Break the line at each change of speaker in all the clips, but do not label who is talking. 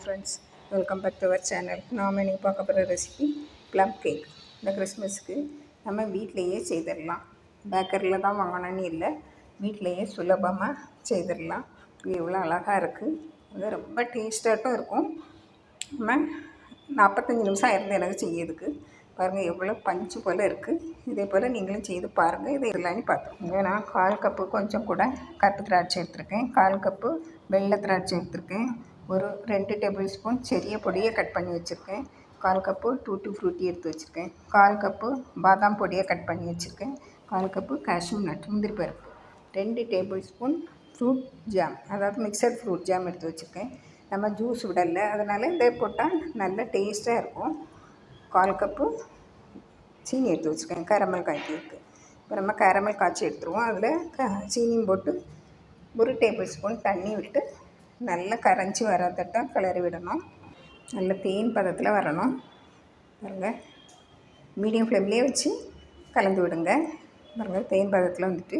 Friends, welcome back to our channel. நாம் இன்றைக்கி பார்க்க போகிற ரெசிபி ப்ளம் கேக். இந்த கிறிஸ்மஸ்க்கு நம்ம வீட்டிலையே செய்திடலாம். பேக்கரியில் தான் வாங்கணும்னு இல்லை, வீட்டிலையே சுலபமாக செய்திடலாம். இது எவ்வளோ அழகாக இருக்குது, அது ரொம்ப டேஸ்ட்டாகவும் இருக்கும். நம்ம 45 நிமிஷம் ஆயிருந்து எனக்கு செய்யறதுக்கு. பாருங்கள் எவ்வளோ பஞ்சு போல் இருக்குது. இதே போல் நீங்களும் செய்து பாருங்கள். இதை எல்லாமே பார்த்துக்கோங்க. நான் 1/4 கப்பு கொஞ்சம் கூட கருப்பு திராட்சை எடுத்துருக்கேன், 1/4 கப்பு வெள்ளை திராட்சை எடுத்துருக்கேன், ஒரு 2 டேபிள் ஸ்பூன் செரிய பொடியை கட் பண்ணி வச்சுருக்கேன், 1/4 கப்பு டூட்டி ஃப்ரூட்டி எடுத்து வச்சுருக்கேன், 1/4 கப்பு பாதாம் பொடியை கட் பண்ணி வச்சுருக்கேன், 1/4 கப்பு கேஷ்யூ நட் முந்திரி பருப்பு, 2 டேபிள் ஸ்பூன் ஃப்ரூட் ஜாம், அதாவது மிக்சர் ஃப்ரூட் ஜாம் எடுத்து வச்சுருக்கேன். நம்ம ஜூஸ் விடலை, அதனால் இதை போட்டால் நல்ல டேஸ்ட்டாக இருக்கும். 1/4 கப்பு சீனி எடுத்து வச்சுருக்கேன், கேரமல் காய்க்கிறதுக்கு. இப்போ நம்ம கேரமல் காய்ச்சி எடுத்துருவோம். அதில் சீனியும் போட்டு 1 டேபிள் ஸ்பூன் தண்ணி விட்டு நல்லா கரைஞ்சி வரத்தட்ட கிளறி விடணும். நல்ல தேன் பதத்தில் வரணும். பாருங்கள், மீடியம் ஃப்ளேம்லேயே வச்சு கலந்து விடுங்க. பாருங்கள், தேன் பதத்தில் வந்துட்டு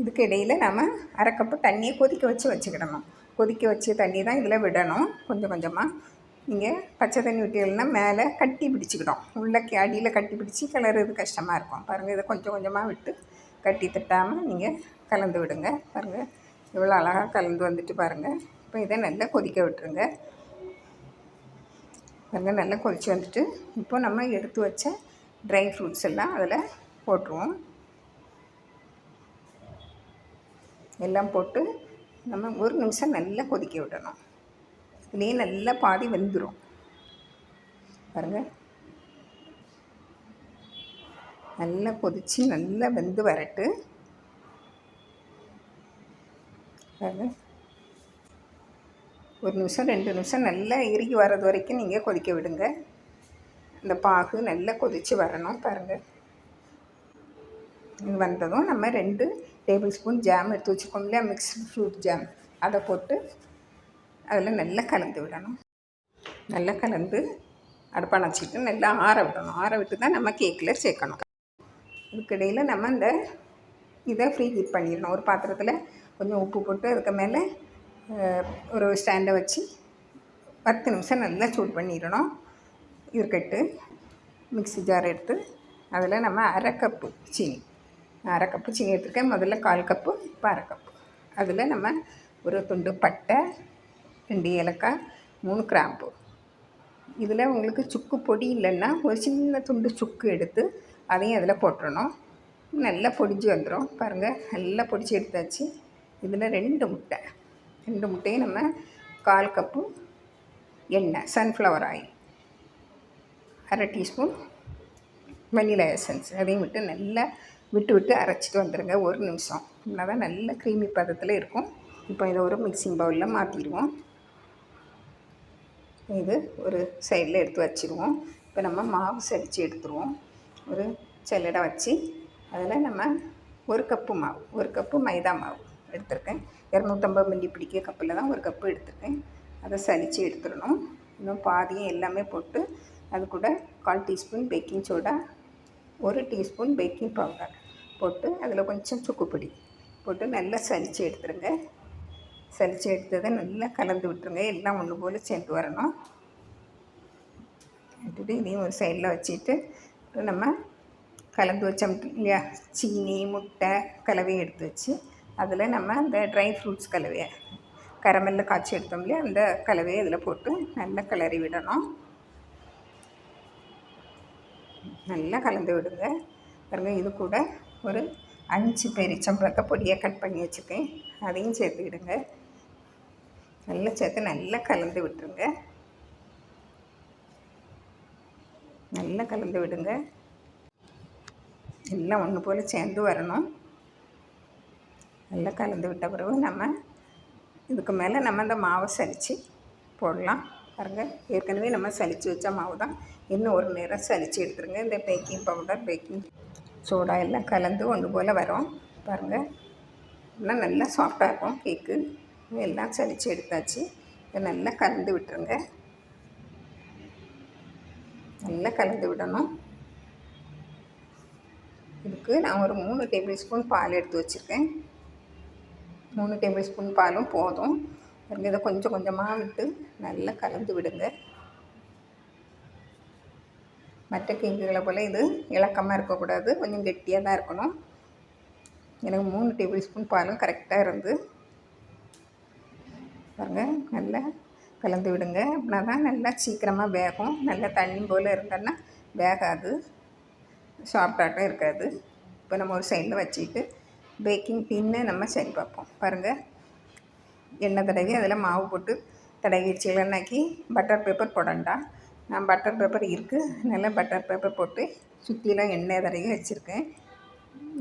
இதுக்கு இடையில் நம்ம 1/2 கப்பு தண்ணியை கொதிக்க வச்சுக்கிடணும். கொதிக்க வச்சு தண்ணி தான் இதில் விடணும். கொஞ்சம் கொஞ்சமாக நீங்கள் பச்சை தண்ணி விட்டீங்கன்னா மேலே கட்டி பிடிச்சிக்கிடும், உள்ள அடியில் கட்டி பிடிச்சி கிளறது கஷ்டமாக இருக்கும். பாருங்கள், இதை கொஞ்சம் கொஞ்சமாக விட்டு கட்டி தட்டாமல் நீங்கள் கலந்து விடுங்க. பாருங்கள், இவ்வளோ அழகாக கலந்து வந்துட்டு பாருங்கள். இப்போ இதை நல்லா கொதிக்க விட்டுருங்க. பாருங்கள், நல்லா கொதித்து வந்துட்டு இப்போ நம்ம எடுத்து வச்ச ட்ரை ஃப்ரூட்ஸ் எல்லாம் அதில் போட்டுருவோம். எல்லாம் போட்டு நம்ம 1 நிமிஷம் நல்லா கொதிக்க விடணும். இதுலேயே நல்லா பாதி வெந்துடும். பாருங்கள், நல்லா கொதித்து நல்லா வெந்து வரட்டு. பாருங்கள், 1 நிமிஷம் 2 நிமிஷம் நல்லா இறுகி வர்றது வரைக்கும் நீங்கள் கொதிக்க விடுங்க. இந்த பாகு நல்லா கொதித்து வரணும். பாருங்கள், இது வந்ததும் நம்ம 2 டேபிள் ஸ்பூன் ஜாம் எடுத்து வச்சுருக்கோம் இல்லையா, மிக்ஸ்டு ஃப்ரூட் ஜாம், அதை போட்டு அதில் நல்லா கலந்து விடணும். நல்லா கலந்து அடுப்பை அணைச்சிட்டு நல்லா ஆற விடணும். ஆற விட்டு தான் நம்ம கேக்கில் சேர்க்கணும். இதுக்கிடையில் நம்ம இதை ஃப்ரீ ஹீட் பண்ணிடணும். ஒரு பாத்திரத்தில் கொஞ்சம் உப்பு போட்டு அதுக்கு மேலே ஒரு ஸ்டாண்டை வச்சு 10 நிமிஷம் நல்லா சூடு பண்ணிடணும். இருக்கட்டு மிக்ஸி ஜார் எடுத்து அதில் நம்ம 1/2 கப்பு சீனி, 1/2 கப்பு சீனி எடுத்துருக்கேன். முதல்ல 1/4 கப்பு, இப்போ 1/2 கப்பு. அதில் நம்ம ஒரு துண்டு பட்டை, 2 ஏலக்காய், 3 கிராம்பு. இதில் உங்களுக்கு சுக்கு பொடி இல்லைன்னா ஒரு சின்ன துண்டு சுக்கு எடுத்து அதையும் அதில் போட்டுடணும். நல்லா பொடிஞ்சு வந்துடும். பாருங்கள், நல்லா பொடிச்சு எடுத்தாச்சு. இதில் 2 முட்டை, 2 முட்டையும் நம்ம 1/4 கப்பு எண்ணெய், sunflower oil, 1/2 teaspoon vanilla essence, அதையும் விட்டு நல்லா விட்டு அரைச்சிட்டு வந்துடுங்க. 1 நிமிஷம். அப்படின்னா தான் நல்ல க்ரீமி பதத்தில் இருக்கும். இப்போ இதை ஒரு மிக்சிங் பவுலில் மாற்றிடுவோம். இது ஒரு சைடில் எடுத்து வச்சுருவோம். இப்போ நம்ம மாவு சலித்து எடுத்துருவோம். ஒரு சல்லடை வச்சு அதில் நம்ம 1 கப்பு மாவு, 1 கப்பு மைதா மாவு எடுத்துருக்கேன். 250 மில்லி பிடிக்கிற கப்பில் தான் 1 கப்பு எடுத்துருக்கேன். அதை சலித்து எடுத்துடணும். இன்னும் பாதியும் எல்லாமே போட்டு அது கூட 1/4 teaspoon baking soda, 1 teaspoon baking powder போட்டு அதில் கொஞ்சம் சுக்குப்பொடி போட்டு நல்லா சலித்து எடுத்துருங்க. சலித்து எடுத்ததை நல்லா கலந்து விட்டுருங்க. எல்லாம் ஒன்று போல் சேர்ந்து வரணும். விட்டுட்டு இதையும் ஒரு சைடில் வச்சுட்டு நம்ம கலந்து வச்சோம் இல்லையா, சீனி முட்டை கலவையை எடுத்து வச்சு அதில் நம்ம அந்த ட்ரை ஃப்ரூட்ஸ் கலவையை கரமெல்ல காய்ச்சி எடுத்தோம் இல்லையா, அந்த கலவையை இதில் போட்டு நல்லா கிளறி விடணும். நல்லா கலந்து விடுங்க. பாருங்கள், இது கூட ஒரு 5 பேரிச்சம்பழத்தை பொடியை கட் பண்ணி வச்சுருக்கேன், அதையும் சேர்த்துக்கிடுங்க. நல்லா சேர்த்து நல்லா கலந்து விட்டுருங்க. நல்லா கலந்து விடுங்க. எல்லாம் ஒன்று போல் சேர்ந்து வரணும். நல்லா கலந்து விட்ட பிறகு நம்ம இதுக்கு மேலே நம்ம அந்த மாவை சலித்து போடலாம். பாருங்கள், ஏற்கனவே நம்ம சலித்து வச்ச மாவு தான். இன்னும் ஒரு நேரம் சலித்து எடுத்துருங்க. இந்த பேக்கிங் பவுடர் பேக்கிங் சோடா எல்லாம் கலந்து ஒன்று போல் வரும். பாருங்கள், எல்லாம் நல்லா சாஃப்டாக இருக்கும் கேக்கு. எல்லாம் சலித்து எடுத்தாச்சு. இதை நல்லா கலந்து விட்டுருங்க. நல்லா கலந்து விடணும். இதுக்கு நான் ஒரு 3 டேபிள் ஸ்பூன் பால் எடுத்து வச்சுருக்கேன். 3 டேபிள் ஸ்பூன் பாலும் போதும். பாருங்க, இதை கொஞ்சம் கொஞ்சமாக விட்டு நல்லா கலந்து விடுங்க. மற்ற கேக்குகளை போல் இது இலக்கமாக இருக்கக்கூடாது, கொஞ்சம் கெட்டியாக தான் இருக்கணும். எனக்கு 3 டேபிள் ஸ்பூன் பாலும் கரெக்டாக இருந்து. பாருங்கள், நல்லா கலந்து விடுங்க. அப்படின்னா தான் நல்லா சீக்கிரமாக வேகும். நல்லா தண்ணி போல் இருந்தோன்னா வேகாது, சாஃப்டாட்டும் இருக்காது. இப்போ நம்ம ஒரு சைடில் வச்சுட்டு பேக்கிங் டின்னு நம்ம சரி பார்ப்போம். பாருங்கள், எண்ணெய் தடவி அதில் மாவு போட்டு தடவி வச்சு இல்லைன்னாக்கி பட்டர் பேப்பர் போடண்டா. நான் பட்டர் பேப்பர் இருக்குது, நல்லா பட்டர் பேப்பர் போட்டு சுற்றிலாம் எண்ணெய் தடவி வச்சுருக்கேன்.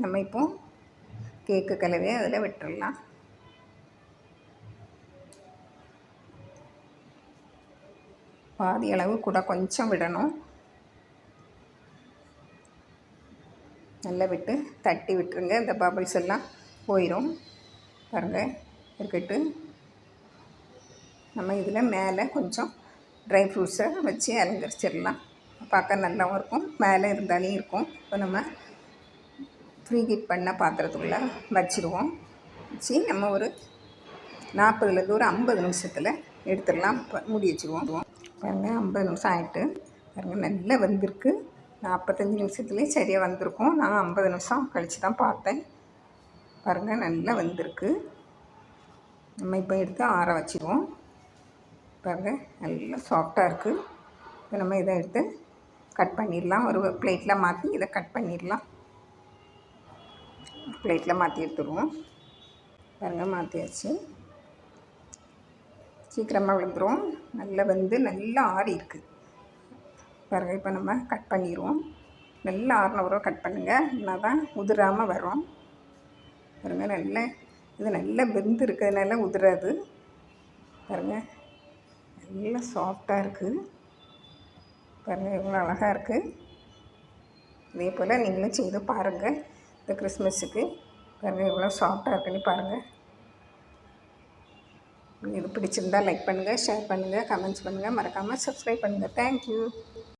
நம்ம இப்போ கேக்கு கலவையை அதில் விட்டுடலாம். பாதி அளவு கூட கொஞ்சம் விடணும். நல்லா விட்டு தட்டி விட்டுருங்க, இந்த பபிள்ஸ் எல்லாம் போயிடும். பாருங்கள், இருக்கட்டு. நம்ம இதில் மேலே கொஞ்சம் ட்ரை ஃப்ரூட்ஸை வச்சு அலங்கரிச்சிடலாம். பார்க்க நல்லாவும் இருக்கும், மேலே இருந்தாலும் இருக்கும். இப்போ நம்ம ப்ரீ ஹீட் பண்ண பாத்திரத்துக்குள்ளே வச்சுருவோம். வச்சு நம்ம ஒரு 40லேருந்து ஒரு 50 நிமிஷத்தில் எடுத்துடலாம். மூடி வச்சுருவோம். பாருங்கள், 50 நிமிஷம் ஆகிட்டு. பாருங்கள், நல்லா வந்திருக்கு. 45 நிமிஷத்துலேயே சரியாக வந்திருக்கும். நான் 50 நிமிஷம் கழித்து தான் பார்த்தேன். பாருங்கள், நல்லா வந்திருக்கு. நம்ம இப்போ எடுத்து ஆற வச்சுருவோம். பாருங்கள், நல்லா சாஃப்டாக இருக்குது. இப்போ நம்ம இதை எடுத்து கட் பண்ணிடலாம். ஒரு பிளேட்டில் மாற்றி இதை கட் பண்ணிடலாம். பிளேட்டில் மாற்றி எடுத்துடுவோம். பாருங்கள், மாற்றியாச்சு. சீக்கிரமாக விழுந்துடும். நல்லா வந்து நல்லா ஆறி இருக்குது. பாருங்கள், இப்போ நம்ம கட் பண்ணிடுவோம். நல்லா ஆறின உறவை கட் பண்ணுங்கள், அப்படின்னா தான் உதிராமல் வரும். பாருங்கள், நல்லா இது நல்லா வெந்து இருக்கிறதுனால உதிராது. பாருங்கள், நல்லா சாஃப்டாக இருக்குது. பாருங்கள், எவ்வளோ அழகாக இருக்குது. இதே போல் நீங்களும் செய்து பாருங்கள் இந்த கிறிஸ்மஸுக்கு. பாருங்கள், எவ்வளோ சாஃப்டாக இருக்குன்னு பாருங்கள். இது பிடிச்சிருந்தால் லைக் பண்ணுங்கள், ஷேர் பண்ணுங்கள், கமெண்ட்ஸ் பண்ணுங்கள், மறக்காமல் சப்ஸ்கிரைப் பண்ணுங்கள். தேங்க்யூ.